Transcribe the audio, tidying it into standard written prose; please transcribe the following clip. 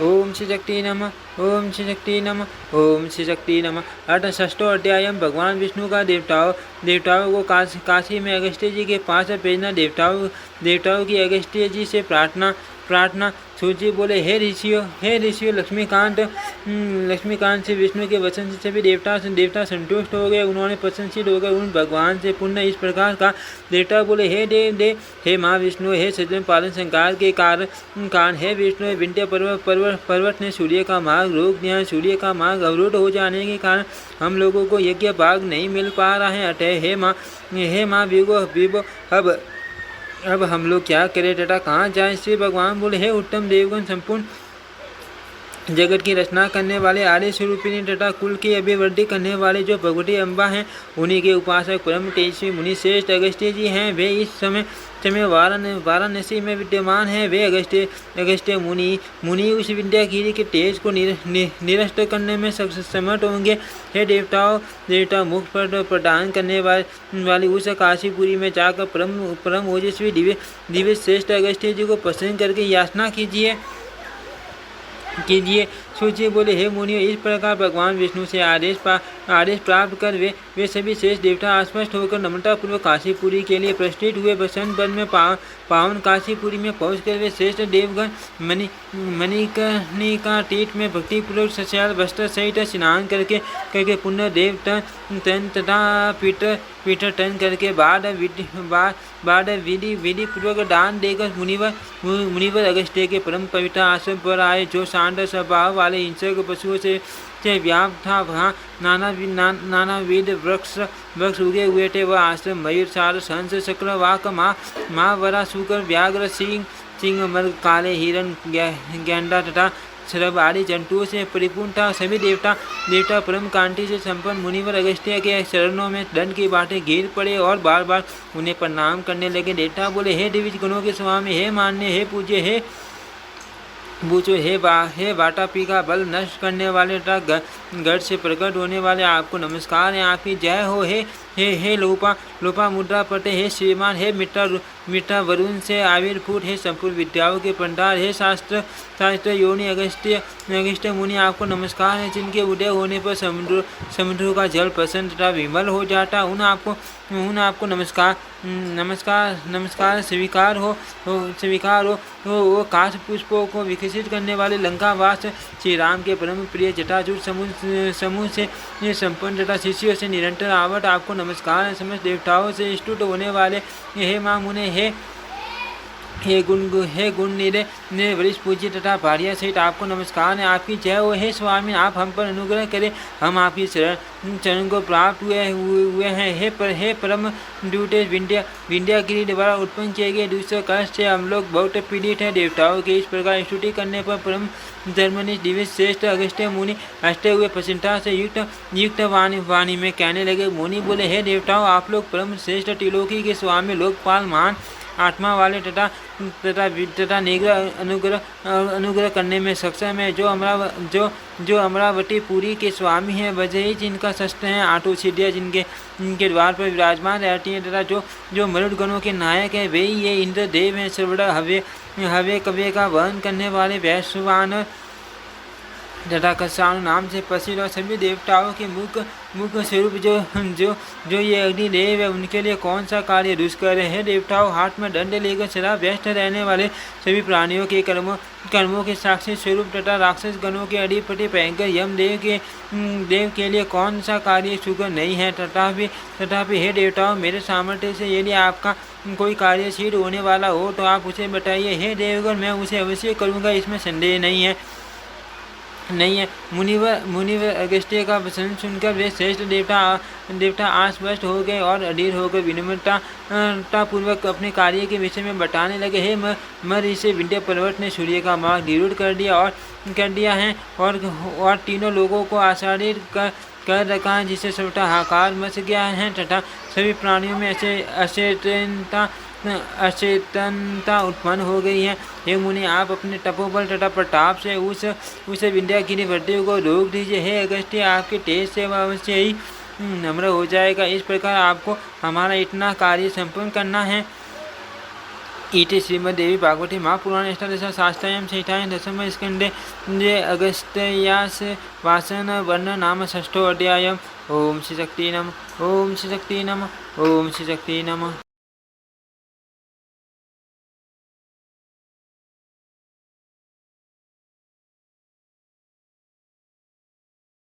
ओम श्री शक्ति नमः, ओम श्री शक्ति नमः, ओम श्री शक्ति नमः। 68वां अध्याय। भगवान विष्णु का देवताओं को काशी में अगस्त्य जी के पास भेजना। देवताओं की अगस्त्य जी से प्रार्थना। सूर्य बोले, हे ऋषियों, लक्ष्मीकांत से विष्णु के वचन से सभी देवता संतुष्ट हो गए। उन्होंने प्रसन्नचित होकर उन भगवान से पुनः इस प्रकार का। देवता बोले, हे देव, हे माँ विष्णु, हे सज्जन पालन संकार के कारण हे विष्णु, विंध्य पर्वत ने सूर्य का मार्ग रोक दिया। सूर्य का मार्ग अवरुद्ध हो जाने के कारण हम लोगों को यज्ञ भाग नहीं मिल पा रहा है। अतः हे माँ विभो, अब हम लोग क्या करें तथा कहाँ जाएं? श्री भगवान बोले, हे उत्तम देवगण, संपूर्ण जगत की रचना करने वाले आदि स्वरूपिणी तथा कुल की अभिवृद्धि करने वाले जो भगवती अम्बा हैं, उन्हीं के उपासक परम तेजस्वी मुनि श्रेष्ठ अगस्त्य जी हैं। वे इस समय वाराणसी में विद्यमान है। वे अगस्त्य मुनि उस विद्यागिरी के तेज को निरस्त करने में समर्थ होंगे। हे देवता मुख पर प्रदान करने वाली उस काशीपुरी में जाकर परम ओजस्वी दिव्य श्रेष्ठ अगस्त्य जी को प्रसन्न करके याचना कीजिए। सूर्य बोले, हे मुनियों, इस प्रकार भगवान विष्णु से आदेश प्राप्त कर वे सभी श्रेष्ठ देवता आश्वस्त होकर नम्रतापूर्वक काशीपुरी के लिए प्रस्थित हुए। बसंत वन में पावन काशीपुरी में पहुंचकर वे श्रेष्ठ देवगण मणिकर्णिका तीर्थ में भक्तिपूर्वक सस्याल वस्त्र सहित स्नान करके पुण्य देव तन तथा पीठ टन करके बाद विधि पूर्वक दान देकर मुनिवर अगस्त्य के परम पवित्र आश्रम पर आए। जो शांत स्वभाव वाले हिंसक पशुओं से व्याप्त था, वहाँ नानाविध वृक्ष उगे हुए थे। वह आश्रम मयूर, सारस, हंस, शक्र, वाक, महावरा, शुकर, व्याघ्र, सिंह, मृग, काले हिरण, गैंडा तथा सर्प आदि जंतुओं से परिपूर्ण था। सभी देवता परम कांति से संपन्न मुनिवर अगस्त्य के चरणों में दंड की बातें गिर पड़े और बार बार उन्हें प्रणाम करने लगे। देवता बोले, हे दिव्य गुणों के स्वामी, हे मान्य, हे पूज्य, हे बूझो, हे वाटापी का बल नष्ट करने वाले तथा गढ़ से प्रकट होने वाले, आपको नमस्कार है, आपकी जय हो। हे लोपा मुद्रा पटे, हे श्रीमान, हे मिट्टा वरुण से आविर्भूत, हे संपूर्ण विद्याओं के भंडार, हे शास्त्र योनि अगस्त्य मुनि, आपको नमस्कार है। जिनके उदय होने पर समुद्र का जल प्रसन्न तथा विमल हो जाता, उन आपको नमस्कार स्वीकार हो। वो काश पुष्पों को विकसित करने वाले लंकावास श्री राम के परम प्रिय जटाजूट समूह से संपन्न तथा शिष्यों से निरंतर आवट, आपको नमस्कार है। समस्त देवताओं से स्तुत होने वाले हे माँ मुने, हे गुण निरे वरिष्ठ पूज्य तथा भार्या सहित आपको नमस्कार है, आपकी जय हो। हे स्वामी, आप हम पर अनुग्रह करें, हम आपकी चरण को प्राप्त हुए हैं। हे परम द्यूते विंध्यागिरी द्वारा उत्पन्न किए गए दूसरे कष्ट से हम लोग बहुत पीड़ित हैं। देवताओं के इस प्रकार स्तुति करने पर परम धर्मनिष्ठ दिव्य श्रेष्ठ अगस्त्य मुनि हंसते हुए प्रसन्नता से युक्त वाणी में कहने लगे। मुनि बोले, हे देवताओं, आप लोग परम श्रेष्ठ त्रिलोकी के स्वामी, लोकपाल, महान आत्मा वाले तथा नीग्र अनुग्रह करने में सक्षम है। जो अमरावती पुरी के स्वामी हैं, वजही जिनका शस्त्र है, आठों सिद्धियाँ जिनके द्वार पर विराजमान रहती हैं, तथा जो मरुद गणों के नायक है, वे ये इंद्र देव हैं। सर्वदा हव्य कव्य का वहन करने वाले वैश्वान तथा कसानु नाम से प्रसिद्ध और सभी देवताओं के मुख स्वरूप जो ये अग्निदेव है, उनके लिए कौन सा कार्य दुष्कर है। देवताओं, हाथ में दंड लेकर सदा व्यस्त रहने वाले, सभी प्राणियों के कर्मों के साक्षी स्वरूप तथा राक्षस गणों के अधिपति भयंकर यमदेव के लिए कौन सा कार्य सुकर नहीं है। तथापि हे देवताओं, मेरे सामर्थ्य से यदि आपका कोई कार्य सिद्ध होने वाला हो तो आप उसे बताइए। हे देवगण, मैं उसे अवश्य करूँगा, इसमें संदेह नहीं है। मुनिवर अगस्त्य का वचन सुनकर वे श्रेष्ठ देवता आश्वस्त हो गए और अधीर होकर विनम्रता पूर्वक अपने कार्य के विषय में बताने लगे। हे ऋषि, विंध्य पर्वत ने सूर्य का मार्ग निरूढ़ कर दिया है और तीनों लोगों को आच्छादित कर रखा है, जिससे सबका हाहाकार मच गया है तथा सभी प्राणियों में अचेतनता उत्पन्न हो गई है। हे मुनि, आप अपने तपोबल तथा प्रताप से उस विंध्यागिरी वृद्धि को रोक दीजिए। हे अगस्त्य, आपके तेज से वह अवश्य ही नम्र हो जाएगा। इस प्रकार आपको हमारा इतना कार्य संपूर्ण करना है। इति श्रीमद्देवी भागवते महापुराणे अष्टादशशास्त्रायां चैतायां दशमस्कन्धे अगस्त्यास वासनवर्णनं नाम षष्ठोऽध्यायः। ओम श्री शक्ति नमः। ओम श्री शक्ति नमः। ओम श्री शक्ति नमः।